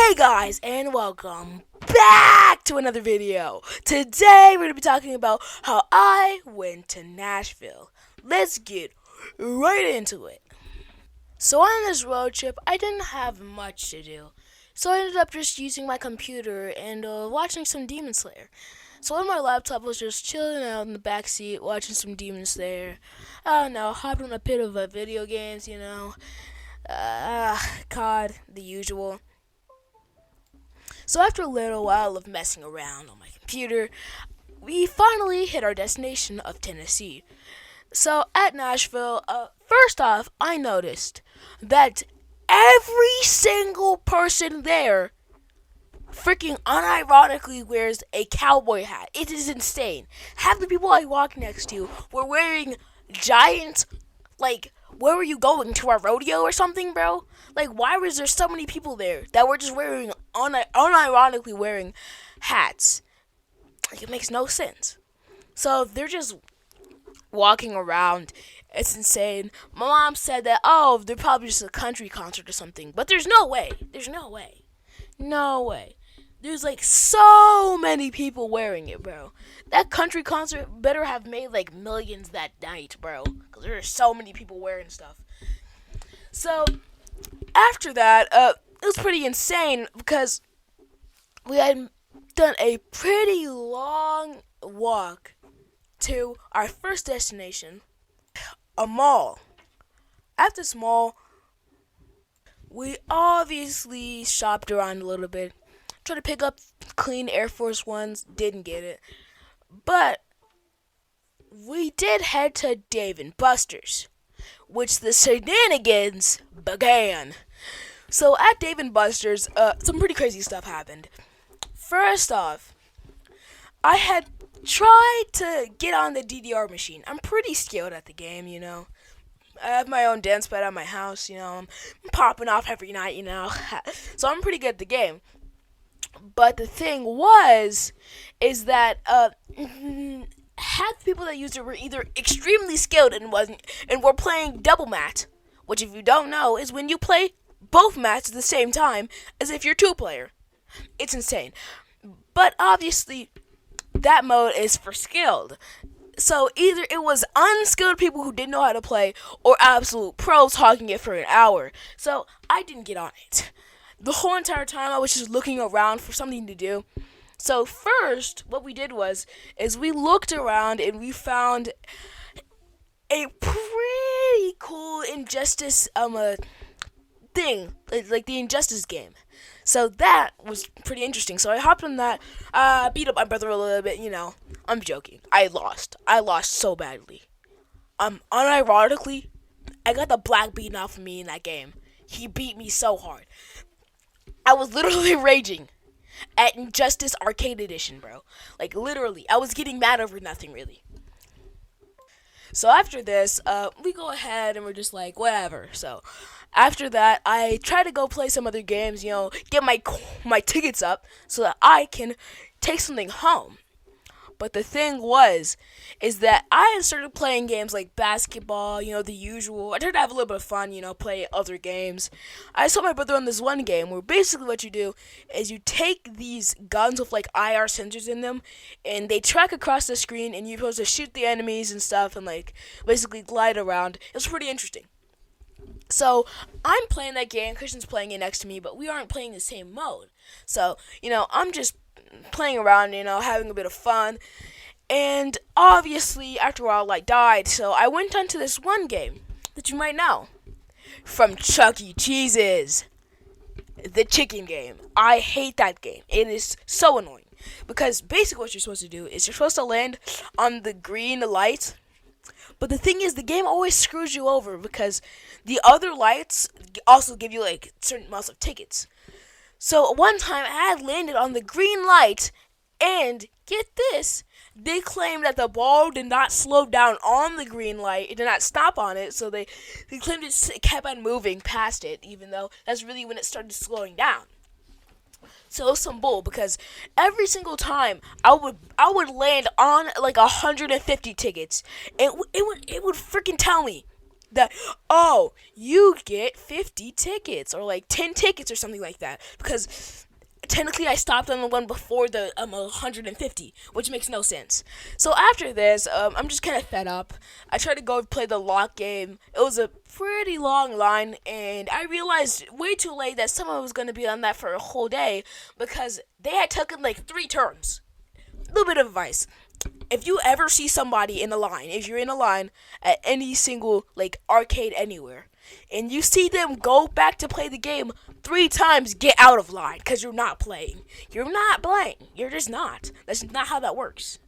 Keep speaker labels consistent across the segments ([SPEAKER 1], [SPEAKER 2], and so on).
[SPEAKER 1] Hey guys, and welcome back to another video. Today we're going to be talking about how I went to Nashville. Let's get right into it. So on this road trip, I didn't have much to do. So I ended up just using my computer and watching some Demon Slayer. So on my laptop, I was just chilling out in the back seat, watching some Demon Slayer. I don't know, hopping on a bit of video games, COD, the usual. So after a little while of messing around on my computer, we finally hit our destination of Tennessee. So at Nashville, first off, I noticed that every single person there freaking unironically wears a cowboy hat. It is insane. Half the people I walked next to were wearing giant, where were you going? To a rodeo or something, bro? Why was there so many people there that were just wearing, unironically wearing hats? It makes no sense. So they're just walking around. It's insane. My mom said that, they're probably just a country concert or something. But there's no way. No way. There's so many people wearing it, bro. That country concert better have made millions that night, bro. Because there are so many people wearing stuff. So after that, it was pretty insane because we had done a pretty long walk to our first destination, a mall. At this mall, we obviously shopped around a little bit. Tried to pick up clean Air Force Ones, didn't get it. But we did head to Dave & Buster's, which the shenanigans began. So at Dave & Buster's, some pretty crazy stuff happened. First off, I had tried to get on the DDR machine. I'm pretty skilled at the game, I have my own dance pad at my house, I'm popping off every night, So I'm pretty good at the game. But the thing is that half the people that used it were either extremely skilled and were playing double mat, which if you don't know is when you play both mats at the same time as if you're two-player. It's insane. But obviously, that mode is for skilled. So either it was unskilled people who didn't know how to play or absolute pros hogging it for an hour. So I didn't get on it. The whole entire time I was just looking around for something to do. So first, what we did is we looked around and we found a pretty cool Injustice thing, like the Injustice game. So that was pretty interesting. So I hopped on that, beat up my brother a little bit, I'm joking. I lost so badly. Unironically, I got the black beaten off of me in that game. He beat me so hard. I was literally raging at Injustice Arcade Edition, bro. Literally. I was getting mad over nothing, really. So after this, we go ahead and we're just whatever. So after that, I try to go play some other games, get my tickets up so that I can take something home. But the thing is that I had started playing games like basketball, the usual. I tried to have a little bit of fun, play other games. I saw my brother on this one game where basically what you do is you take these guns with IR sensors in them, and they track across the screen, and you're supposed to shoot the enemies and stuff, and basically glide around. It was pretty interesting. So I'm playing that game. Christian's playing it next to me, but we aren't playing the same mode. So I'm just playing around, having a bit of fun. And obviously, after a while, I died. So I went on to this one game that you might know from Chuck E. Cheese's, the chicken game. I hate that game. It is so annoying because basically what you're supposed to do is you're supposed to land on the green light. But the thing is, the game always screws you over because the other lights also give you certain amounts of tickets. So one time I had landed on the green light, and get this, they claimed that the ball did not slow down on the green light. It did not stop on it, so they claimed it kept on moving past it, even though that's really when it started slowing down. So it was some bull because every single time I would land on 150 tickets, it would freaking tell me that, oh, you get 50 tickets or like 10 tickets or something like that, because technically I stopped on the one before the 150, which makes no sense. So after this, I'm just kind of fed up. I tried to go play the lock game. It was a pretty long line, and I realized way too late that someone was going to be on that for a whole day because they had taken like 3 turns. A little bit of advice: if you ever see somebody in a line, if you're in a line at any single like arcade anywhere, and you see them go back to play the game 3 times, get out of line because you're not playing. You're not playing. You're just not. That's not how that works.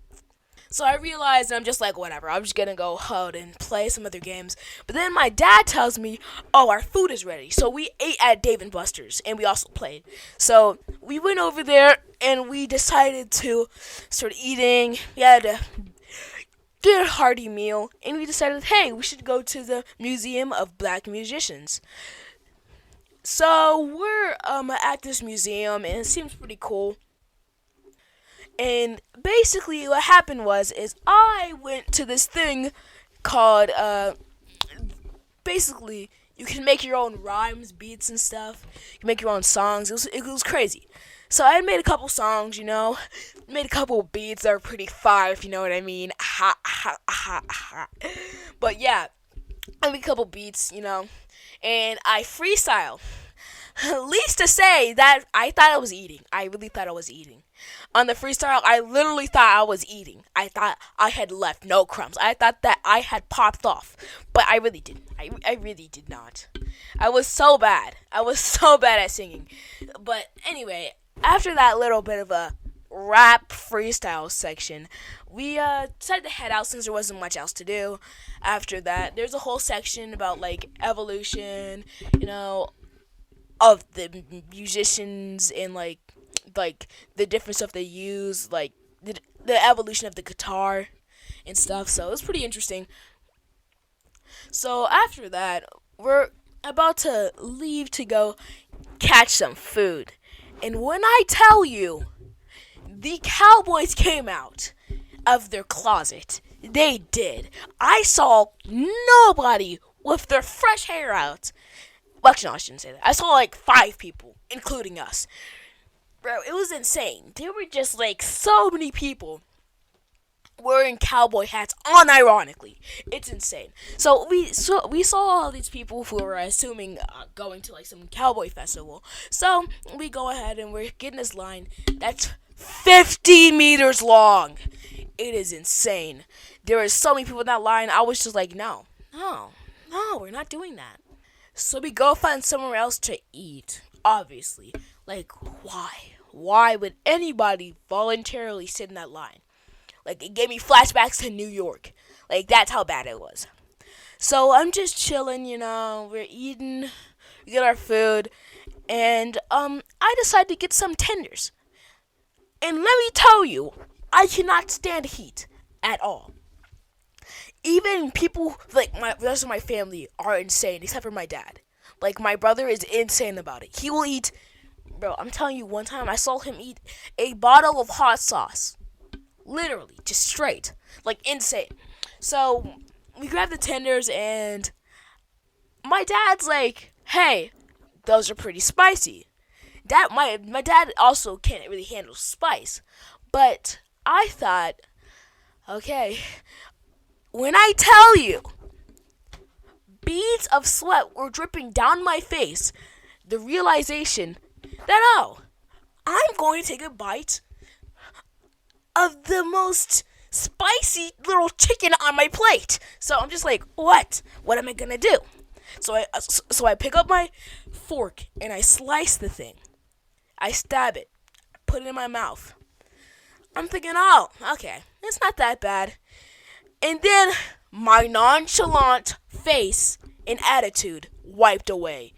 [SPEAKER 1] So I realized I'm just like, whatever, I'm just gonna go out and play some other games. But then my dad tells me, oh, our food is ready. So we ate at Dave and Buster's and we also played. So we went over there and we decided to start eating. We had a good hearty meal and we decided, hey, we should go to the Museum of Black Musicians. So we're at this museum and it seems pretty cool. And basically what happened was is I went to this thing called basically you can make your own rhymes, beats and stuff. You can make your own songs. It was crazy. So I made a couple songs, made a couple beats that were pretty fire, if you know what I mean. Ha ha ha ha. But yeah, I made a couple beats, and I freestyle. Least to say that I thought I was eating. I really thought I was eating. On the freestyle, I literally thought I was eating. I thought I had left no crumbs. I thought that I had popped off. But I really didn't. I really did not. I was so bad. I was so bad at singing. But anyway, after that little bit of a rap freestyle section, we decided to head out since there wasn't much else to do. After that, there's a whole section about like evolution, of the musicians and like the different stuff they use, like the evolution of the guitar and stuff. So it was pretty interesting. So after that, we're about to leave to go catch some food. And when I tell you, the Cowboys came out of their closet. They did. I saw nobody with their fresh hair out. Well, actually, no, I shouldn't say that. I saw like 5 people, including us. Bro, it was insane. There were just like so many people wearing cowboy hats unironically. It's insane. So we saw all these people who were assuming going to like some cowboy festival. So we go ahead and we're getting this line that's 50 meters long. It is insane. There are so many people in that line. I was just like, no, we're not doing that. So we go find somewhere else to eat. Obviously, like why? Why would anybody voluntarily sit in that line? Like, it gave me flashbacks to New York. Like, that's how bad it was. So I'm just chilling, we're eating, we get our food, and I decided to get some tenders. And let me tell you, I cannot stand heat at all. Even people like the rest of my family are insane, except for my dad. Like, my brother is insane about it. He will eat, bro, I'm telling you, one time I saw him eat a bottle of hot sauce. Literally, just straight. Like, insane. So, we grab the tenders, and my dad's like, hey, those are pretty spicy. My dad also can't really handle spice. But I thought, okay, when I tell you, beads of sweat were dripping down my face, the realization that, oh, I'm going to take a bite of the most spicy little chicken on my plate. So I'm just like, what? What am I gonna do? So I pick up my fork and I slice the thing. I stab it. I put it in my mouth. I'm thinking, oh, okay, it's not that bad. And then my nonchalant face and attitude wiped away.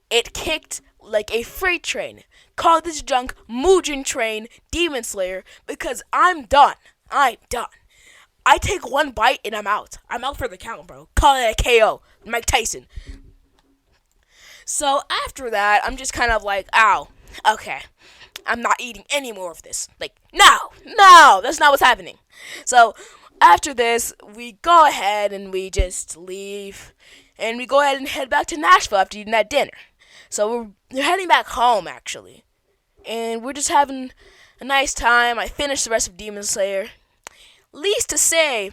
[SPEAKER 1] It kicked like a freight train. Call this junk Mugen Train Demon Slayer because I'm done. I'm done. I take one bite and I'm out. I'm out for the count, bro. Call it a KO. Mike Tyson. So after that, I'm just kind of like, ow, okay. I'm not eating any more of this. Like, no, that's not what's happening. So After this, we go ahead and we just leave, and we go ahead and head back to Nashville after eating that dinner. So we're heading back home actually, and we're just having a nice time. I finished the rest of Demon Slayer. Least to say,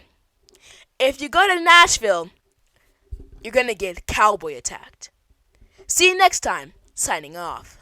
[SPEAKER 1] if you go to Nashville, you're gonna get cowboy attacked. See you next time. Signing off.